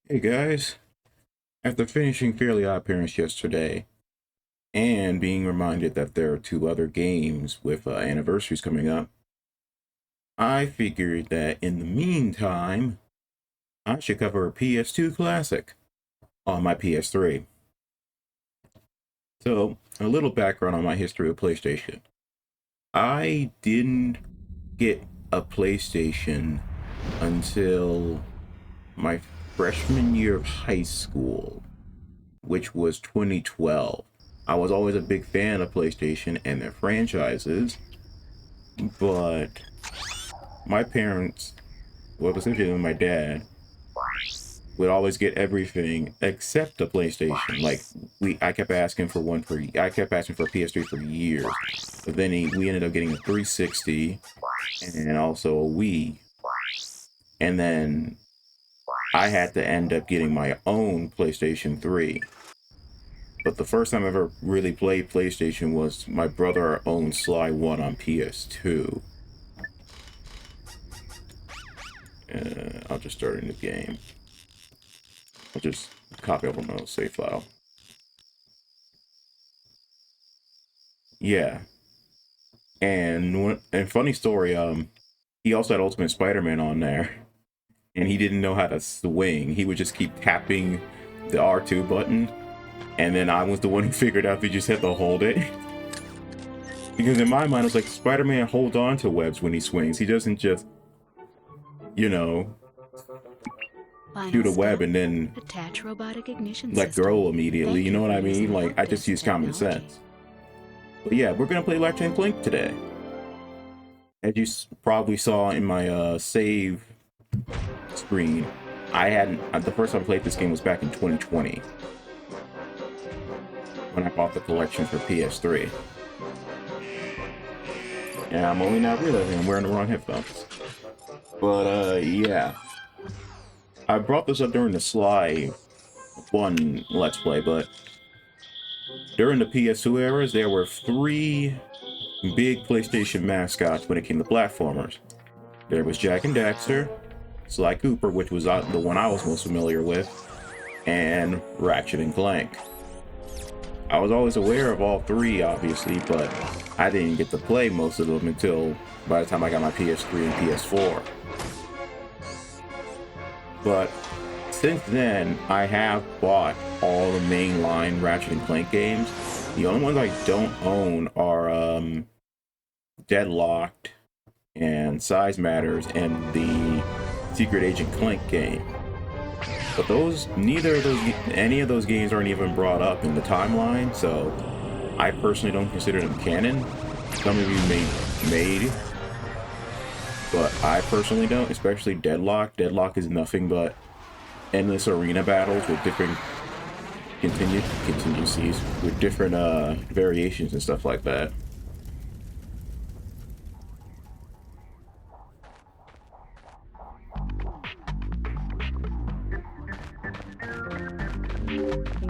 Hey guys, after finishing Fairly Odd Parents yesterday and being reminded that there are two other games with anniversaries coming up, I figured that in the meantime, I should cover a PS2 classic on my PS3. So, a little background on my history of PlayStation. I didn't get a PlayStation until my freshman year of high school, which was 2012. I was always a big fan of PlayStation and their franchises, but my parents, well, specifically my dad, would always get everything except a PlayStation. Like I kept asking for I kept asking for a PS3 for years, but then we ended up getting a 360 and also a Wii, and then I had to end up getting my own PlayStation 3. But the first time I ever really played PlayStation was my brother owned Sly 1 on PS2. I'll just start a new game. I'll just copy over my old save file. Yeah. And funny story, he also had Ultimate Spider-Man on there. And he didn't know how to swing. He would just keep tapping the R2 button. And then I was the one who figured out he just had to hold it. Because in my mind, it's like Spider-Man holds on to webs when he swings. He doesn't just, you know, shoot a web and then attach robotic ignition let system. go immediately. You know what I mean? using Like, I just use common sense. But yeah, we're gonna play Ratchet and Clank today. As you probably saw in my save screen, I hadn't. The first time I played this game was back in 2020 when I bought the collection for PS3. And I'm only now realizing I'm wearing the wrong headphones. But yeah. I brought this up during the Sly 1 Let's Play, but during the PS2 eras, there were three big PlayStation mascots when it came to platformers. There was Jak and Daxter, Sly Cooper, which was the one I was most familiar with, and Ratchet and Clank. I was always aware of all three, obviously, but I didn't get to play most of them until by the time I got my PS3 and PS4. But since then, I have bought all the mainline Ratchet and Clank games. The only ones I don't own are Deadlocked and Size Matters and the Secret Agent Clank game. But any of those games aren't even brought up in the timeline, so I personally don't consider them canon. Some of you may, but I personally don't, especially Deadlock. Deadlock is nothing but endless arena battles with different contingencies, with different variations and stuff like that.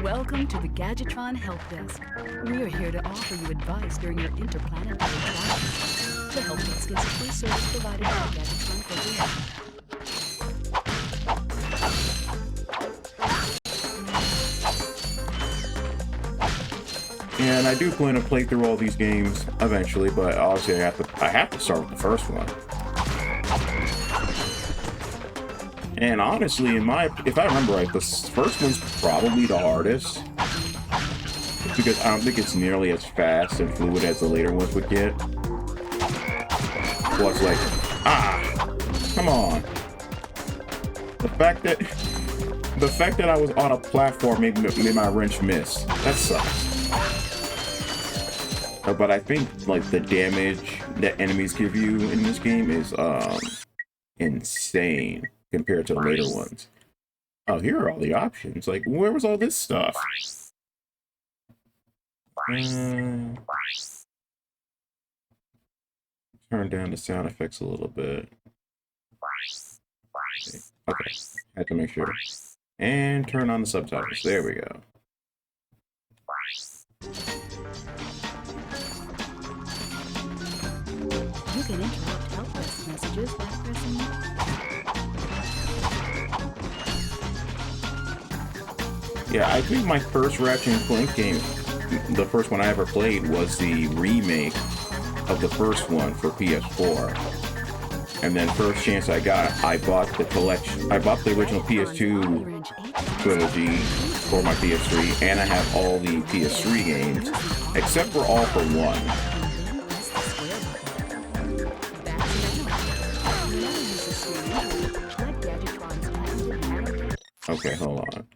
Welcome to the Gadgetron Help Desk. We are here to offer you advice during your interplanetary travel. The Help Desk is a free service provided by Gadgetron Corporation. And I do plan to play through all these games eventually, but obviously I have to start with the first one. And honestly, if I remember right, the first one's probably the hardest, because I don't think it's nearly as fast and fluid as the later ones would get. Well, it's like, come on. The fact that I was on a platform made my wrench miss. That sucks. But I think like the damage that enemies give you in this game is insane compared to the later ones. Oh, here are all the options. Like, where was all this stuff? Turn down the sound effects a little bit. Okay, had to make sure. And turn on the subtitles. There we go. You can interrupt Help Desk messages by pressing Yeah, I think my first Ratchet and Clank game, the first one I ever played, was the remake of the first one for PS4. And then first chance I got, I bought the collection. I bought the original PS2 trilogy for my PS3, and I have all the PS3 games, except for All for One. Okay, hold on.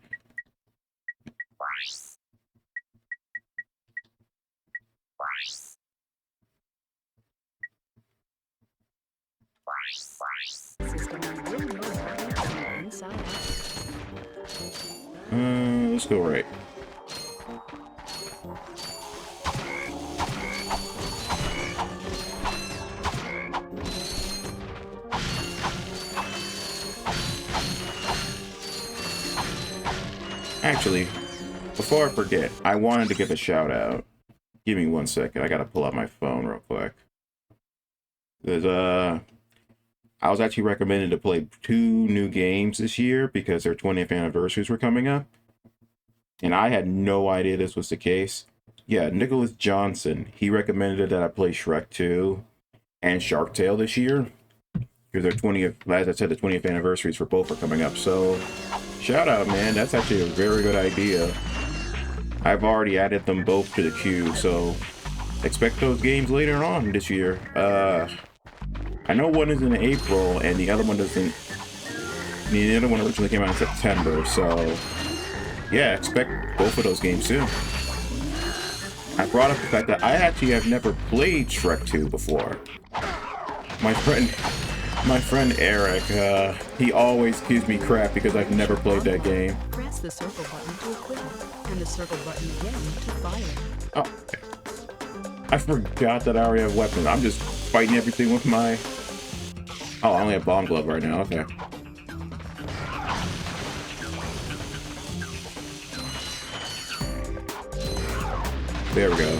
Let's go right. Actually, before I forget, I wanted to give a shout out. Give me 1 second. I gotta pull out my phone real quick. There's I was actually recommended to play 2 new games this year because their 20th anniversaries were coming up. And I had no idea this was the case. Yeah, Nicholas Johnson, he recommended that I play Shrek 2 and Shark Tale this year. Because their 20th, as I said, the 20th anniversaries for both are coming up. So, shout out, man. That's actually a very good idea. I've already added them both to the queue, so expect those games later on this year. I know one is in April, and the other one doesn't. The other one originally came out in September, so yeah, expect both of those games soon. I brought up the fact that I actually have never played Shrek 2 before. My friend Eric, he always gives me crap because I've never played that game. Press the circle button to equip, and the circle button again to fire. Oh, I forgot that I already have weapons. I'm just fighting everything with my... Oh, I only have Bomb Glove right now. Okay. There we go.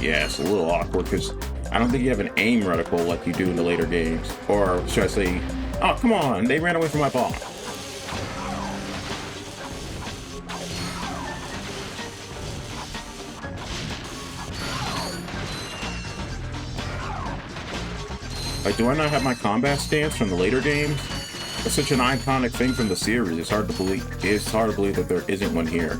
Yeah, it's a little awkward because I don't think you have an aim reticle like you do in the later games. Or should I say, oh, come on, they ran away from my bomb. Like, do I not have my combat stance from the later games? It's such an iconic thing from the series. It's hard to believe. It's hard to believe that there isn't one here.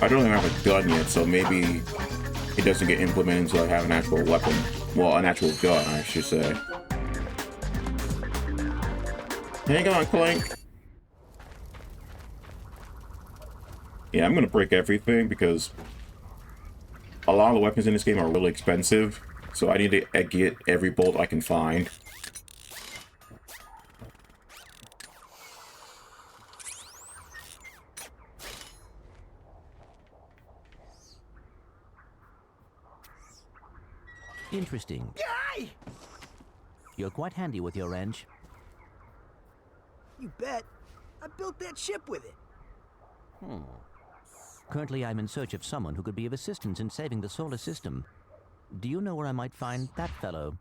I don't even have a gun yet, so maybe it doesn't get implemented until I have an actual weapon. Well, an actual gun, I should say. Hang on, Clank. Yeah, I'm gonna break everything because a lot of the weapons in this game are really expensive, so I need to get every bolt I can find. Interesting. Guy! You're quite handy with your wrench. You bet. I built that ship with it. Currently, I'm in search of someone who could be of assistance in saving the solar system. Do you know where I might find that fellow?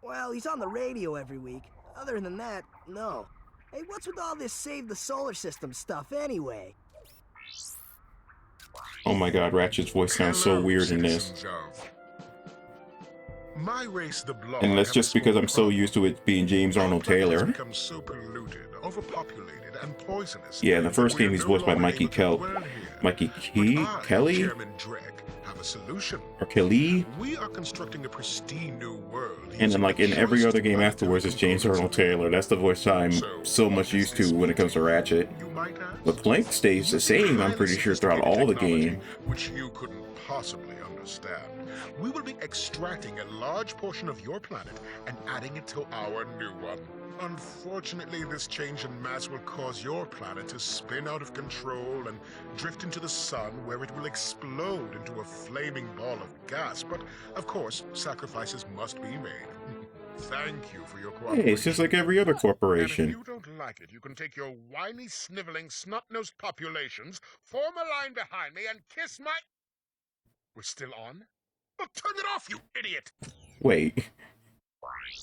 Well, he's on the radio every week. Other than that, no. Hey, what's with all this save the solar system stuff anyway? Oh my god, Ratchet's voice sounds so weird in this. My race, the Blood, And that's just because I'm so used to it being James Arnold Taylor. Become so polluted, overpopulated, and poisonous. Yeah, in the first game he's voiced by Mikey Kelly. Chairman Drek, have a solution. Or Kelly? We are constructing a pristine new world. And then like in every other game afterwards it's James Arnold Taylor. That's the voice I'm so much used to when it comes to Ratchet. But Clank stays the same, I'm pretty sure, throughout all the game. Which you couldn't possibly understand. We will be extracting a large portion of your planet and adding it to our new one. Unfortunately, this change in mass will cause your planet to spin out of control and drift into the sun, where it will explode into a flaming ball of gas. But, of course, sacrifices must be made. Thank you for your cooperation. Hey, it's just like every other corporation. And if you don't like it, you can take your whiny, sniveling, snot-nosed populations, form a line behind me, and kiss my... We're still on? Well, turn it off, you idiot! Wait.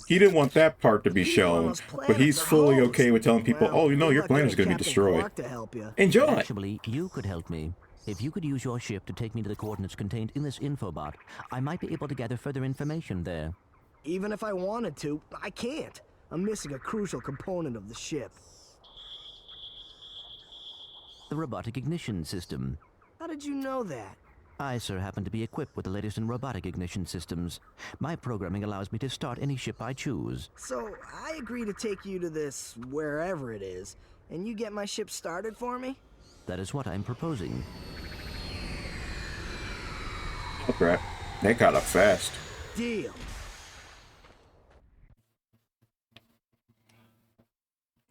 He didn't want that part to be People on shown, those but planets he's are fully hoes. okay with telling people, Well, oh, you know, good your luck planet's getting going to be Captain destroyed. Quark to help you. Enjoy! Actually, you could help me. If you could use your ship to take me to the coordinates contained in this infobot, I might be able to gather further information there. Even if I wanted to, I can't. I'm missing a crucial component of the ship. The robotic ignition system. How did you know that? I, sir, happen to be equipped with the latest in robotic ignition systems. My programming allows me to start any ship I choose. So, I agree to take you to this, wherever it is, and you get my ship started for me? That is what I'm proposing. Oh, crap. They got up fast. Deal.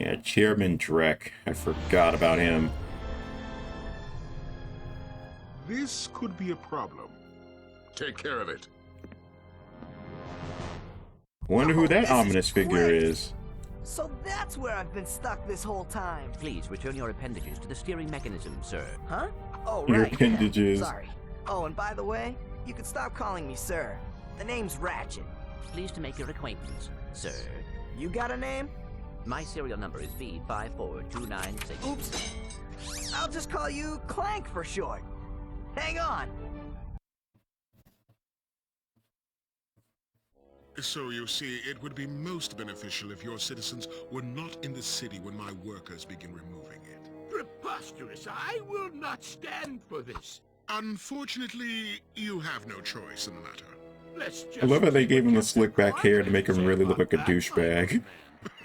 Yeah, Chairman Drek. I forgot about him. This could be a problem. Take care of it. Wonder who that This is ominous figure great. is. So that's where I've been stuck this whole time. Please return your appendages to the steering mechanism, sir. Huh? Oh, Your right. appendages. Sorry. Oh, and by the way, you can stop calling me sir. The name's Ratchet. Pleased to make your acquaintance, sir. You got a name? My serial number is V54296. Oops. I'll just call you Clank for short. Hang on. So you see, it would be most beneficial if your citizens were not in the city when my workers begin removing it. Preposterous! I will not stand for this. Unfortunately, you have no choice in the matter. Let's just I love how they see gave what him the Captain slick back Quark hair to make has him say really look about like a that, douchebag. man.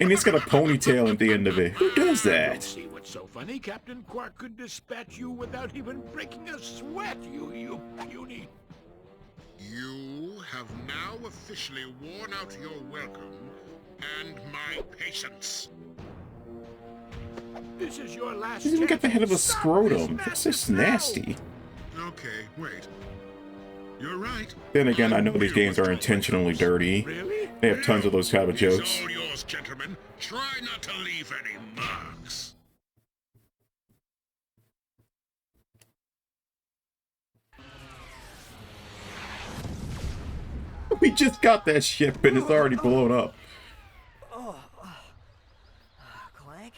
And he's got a ponytail at the end of it. Who does Don't that? see what's so funny. Captain Quark could dispatch you without even breaking a sweat, you puny. You have now officially worn out your welcome and my patience. This is your last He's even got chance. the head of a Stop scrotum. this That's just madness now. nasty. Okay, wait. You're right. Then again, I know these games are intentionally dirty. Really? They have tons of those kind of It's jokes. all yours, gentlemen. Try not to leave any marks. We just got that ship and it's already blown up. Clank?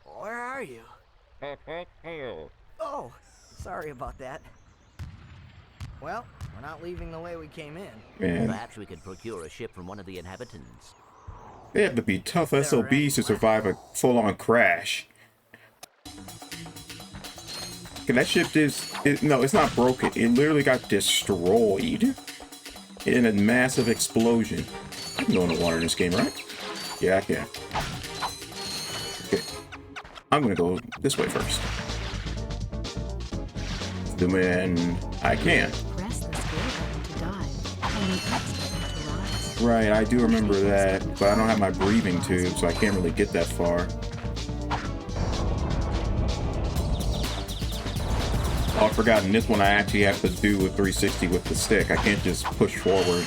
Where are you? Oh, sorry about that. Well, we're not leaving the way we came in. Man, Perhaps we could procure a ship from one of the inhabitants. they have to be tough SOBs to survive a full-on crash. Okay, that ship no, it's not broken. It literally got destroyed in a massive explosion. I can go in the water in this game, right? Yeah, I can. Okay. I'm gonna go this way first. Then I can. Press the square button to dive and the X button to rise. Right, I do remember that, but I don't have my breathing tube, so I can't really get that far. Oh, I forgot, in this one I actually have to do a 360 with the stick. I can't just push forward.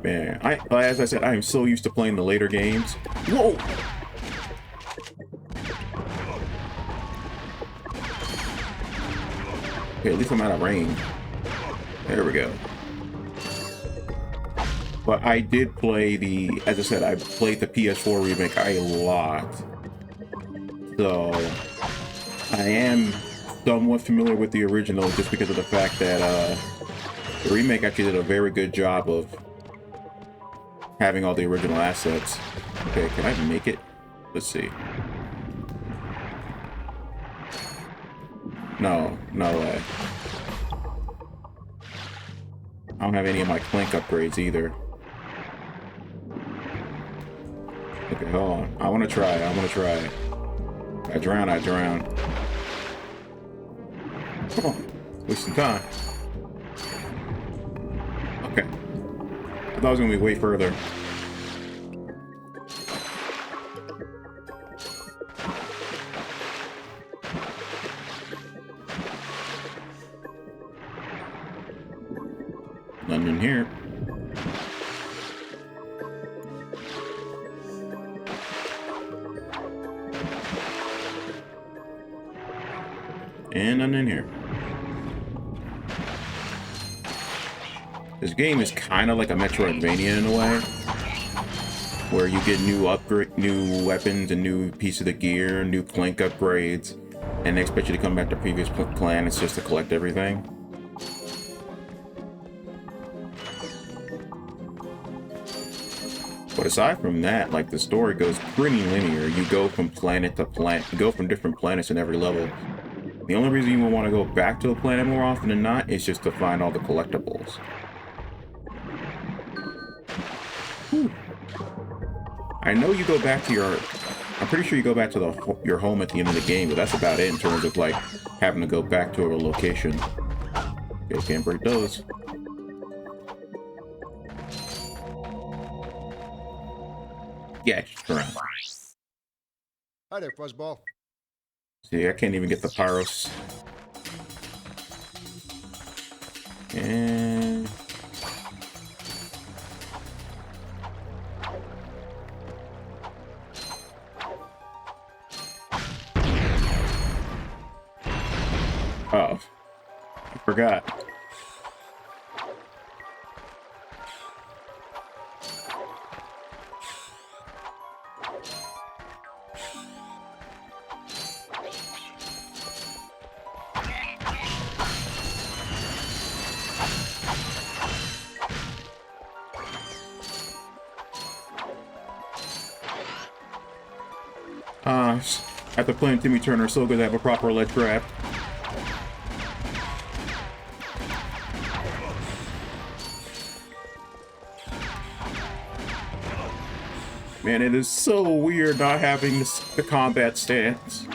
Man, as I said, I am so used to playing the later games. Whoa! Okay, at least I'm out of range. There we go. But I did play as I said, I played the PS4 remake a lot. So, I am somewhat familiar with the original just because of the fact that the remake actually did a very good job of having all the original assets. Okay, can I make it? Let's see. No way. I don't have any of my Clank upgrades either. Okay, hold on. I want to try. I drown. Come on. Waste some time. Okay. I thought I was going to be way further. Nothing in here. And nothing in here. This game is kind of like a Metroidvania in a way, where you get new weapons and new piece of the gear, new Clank upgrades, and they expect you to come back to previous planets just to collect everything. But aside from that, like, the story goes pretty linear. You go from planet to planet, you go from different planets in every level. The only reason you will want to go back to a planet more often than not is just to find all the collectibles. Whew. I know you go back to your... I'm pretty sure you go back to your home at the end of the game, but that's about it in terms of, like, having to go back to a location. Okay, can't break those. Yeah, just around. Hi there, Fuzzball. See, I can't even get the Pyros. And... oh, I forgot. After playing Timmy Turner, so good to have a proper ledge grab. Man, it is so weird not having the combat stance.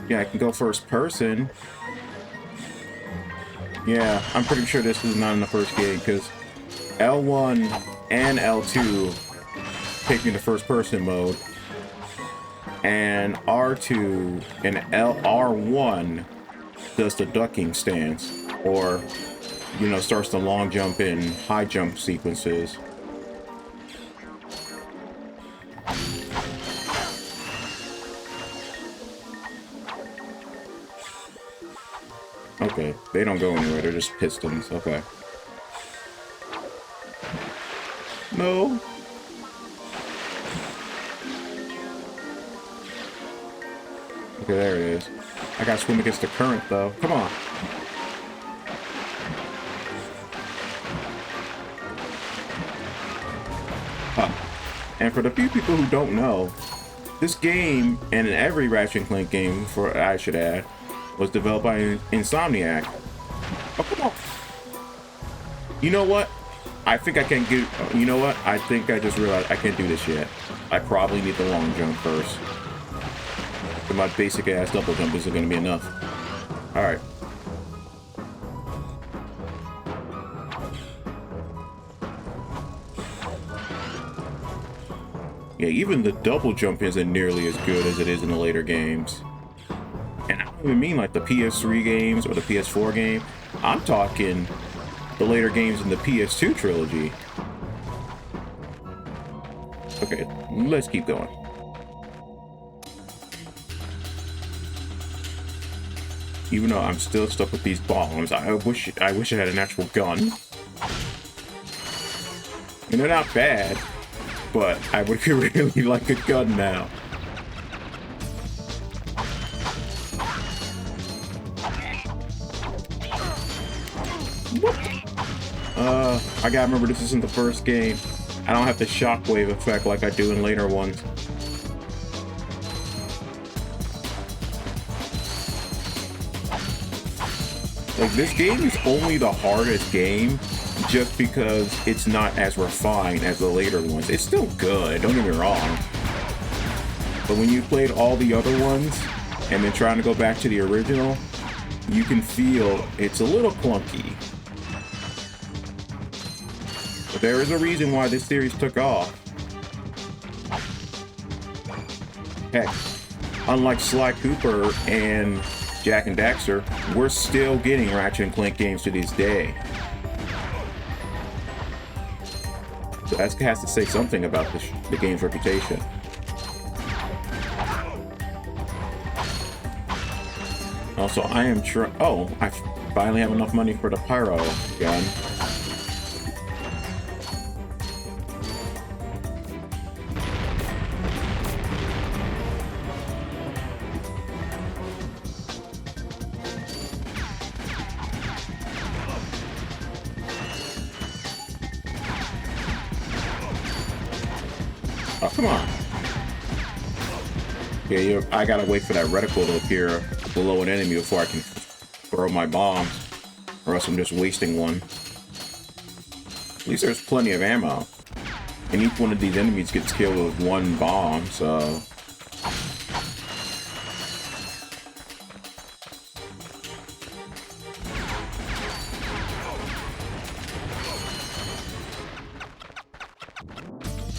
Yeah, I can go first person. Yeah, I'm pretty sure this is not in the first game, because L1 and L2 take me to first person mode. And R2 and R1 does the ducking stance, or, you know, starts the long jump and high jump sequences. Okay, they don't go anywhere, they're just pistons, okay. No. Okay, there it is. I gotta swim against the current, though. Come on. Huh. And for the few people who don't know, this game, and in every Ratchet and Clank game, for I should add, was developed by Insomniac. Oh, come on. You know what? I think I can get... You know what? I think I just realized I can't do this yet. I probably need the long jump first. But my basic ass double jump isn't going to be enough. Alright. Yeah, even the double jump isn't nearly as good as it is in the later games. And I don't even mean like the PS3 games or the PS4 game. I'm talking the later games in the PS2 trilogy. Okay, let's keep going. Even though I'm still stuck with these bombs, I wish I had an actual gun. And they're not bad, but I would really like a gun now. I gotta remember this isn't the first game. I don't have the shockwave effect like I do in later ones. Like, this game is only the hardest game just because it's not as refined as the later ones. It's still good, don't get me wrong. But when you played all the other ones and then trying to go back to the original, you can feel it's a little clunky. But there is a reason why this series took off. Heck, unlike Sly Cooper and Jak and Daxter, we're still getting Ratchet and Clank games to this day. So that has to say something about the game's reputation. Also, I am sure. Oh, I finally have enough money for the pyro gun. Oh, come on. Yeah, I gotta wait for that reticle to appear below an enemy before I can throw my bombs, or else I'm just wasting one. At least there's plenty of ammo. And each one of these enemies gets killed with one bomb, so...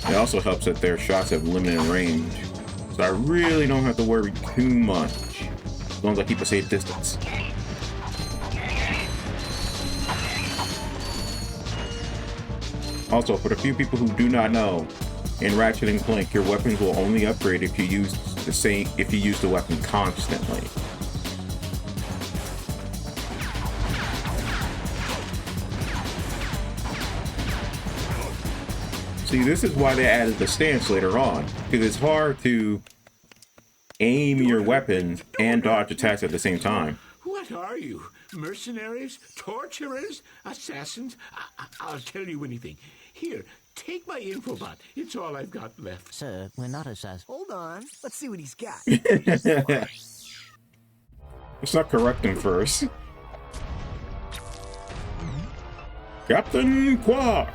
It also helps that their shots have limited range, so I really don't have to worry too much, as long as I keep a safe distance. Also, for the few people who do not know, in Ratchet and Clank, your weapons will only upgrade if you use the weapon constantly. See, this is why they added the stance later on, because it's hard to aim your weapons and dodge attacks at the same time. What are you? Mercenaries? Torturers? Assassins? I'll tell you anything. Here, take my infobot. It's all I've got left. Sir, we're not assassins. Hold on. Let's see what he's got. Let's not correct him first. Captain Quark!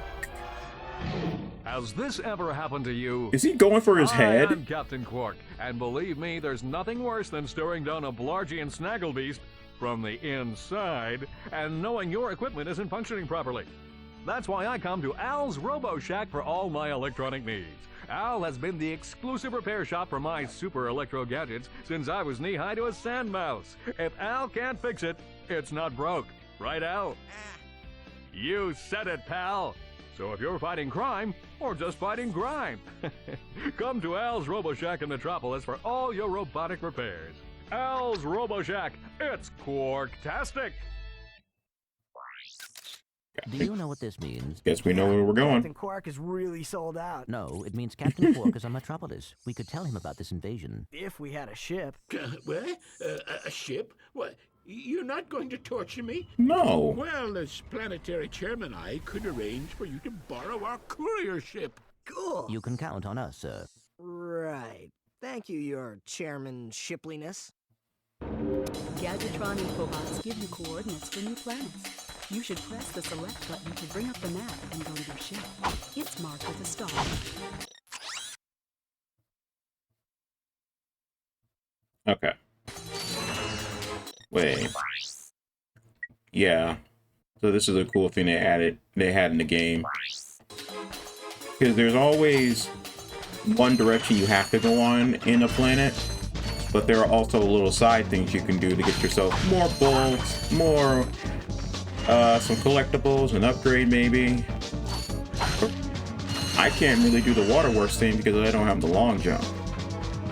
Has this ever happened to you? Is he going for his head? I'm Captain Quark, and believe me, there's nothing worse than staring down a Blargian snagglebeast from the inside and knowing your equipment isn't functioning properly. That's why I come to Al's Robo Shack for all my electronic needs. Al has been the exclusive repair shop for my super electro gadgets since I was knee-high to a sand mouse. If Al can't fix it, it's not broke. Right, Al? You said it, pal. So if you're fighting crime, or just fighting grime, come to Al's Robo Shack in Metropolis for all your robotic repairs. Al's Robo Shack, it's Quarktastic! Do you know what this means? Guess we know where we're going. Captain Quark is really sold out. No, it means Captain Quark is on Metropolis. We could tell him about this invasion. If we had a ship. What? A ship? What? You're not going to torture me? No. Well, as planetary chairman, I could arrange for you to borrow our courier ship. Cool. You can count on us, sir. Right. Thank you, your chairman shipliness. Gadgetron infobots give you coordinates for new planets. You should press the select button to bring up the map and go to your ship. It's marked with a star. Okay. Wait. Yeah. So this is a cool thing they had in the game. Because there's always one direction you have to go on in a planet, but there are also little side things you can do to get yourself more bolts, more some collectibles, an upgrade maybe. I can't really do the waterworks thing because I don't have the long jump.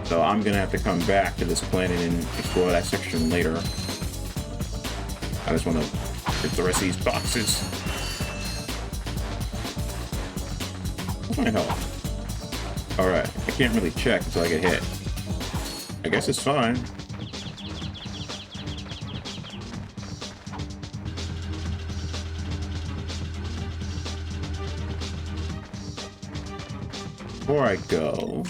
So I'm gonna have to come back to this planet and explore that section later. I just want to get the rest of these boxes. What's my health? Alright, I can't really check until I get hit. I guess it's fine. Before I go...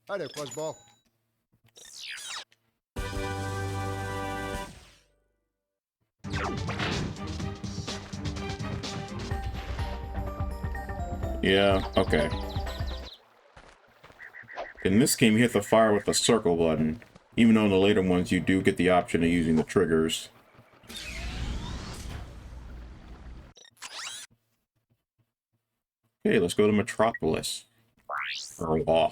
Hi there, Fuzzball. Yeah, okay. In this game, you have to fire with the circle button. Even though in the later ones, you do get the option of using the triggers. Okay, let's go to Metropolis. For one.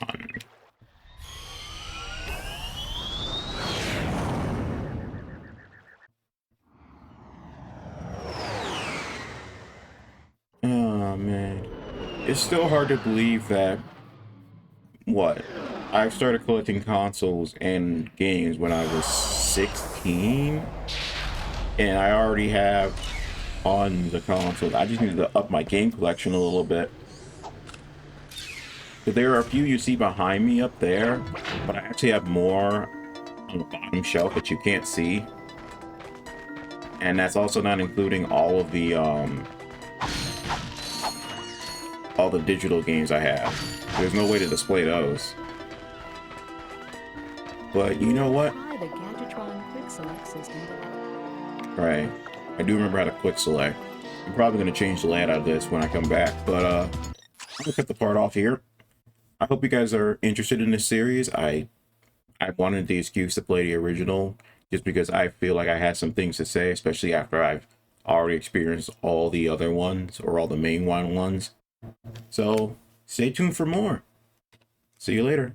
Oh, man. It's still hard to believe that... What? I started collecting consoles and games when I was 16, and I already have on the console. I just needed to up my game collection a little bit. But there are a few you see behind me up there, but I actually have more on the bottom shelf that you can't see. And that's also not including all the digital games I have. There's no way to display those. But you know what? Try the Gadgetron Quick Select system. Right. I do remember how to quick select. I'm probably going to change the layout of this when I come back, but I'm going to cut the part off here. I hope you guys are interested in this series. I wanted the excuse to play the original just because I feel like I had some things to say, especially after I've already experienced all the other ones, or all the mainline ones. So stay tuned for more. See you later.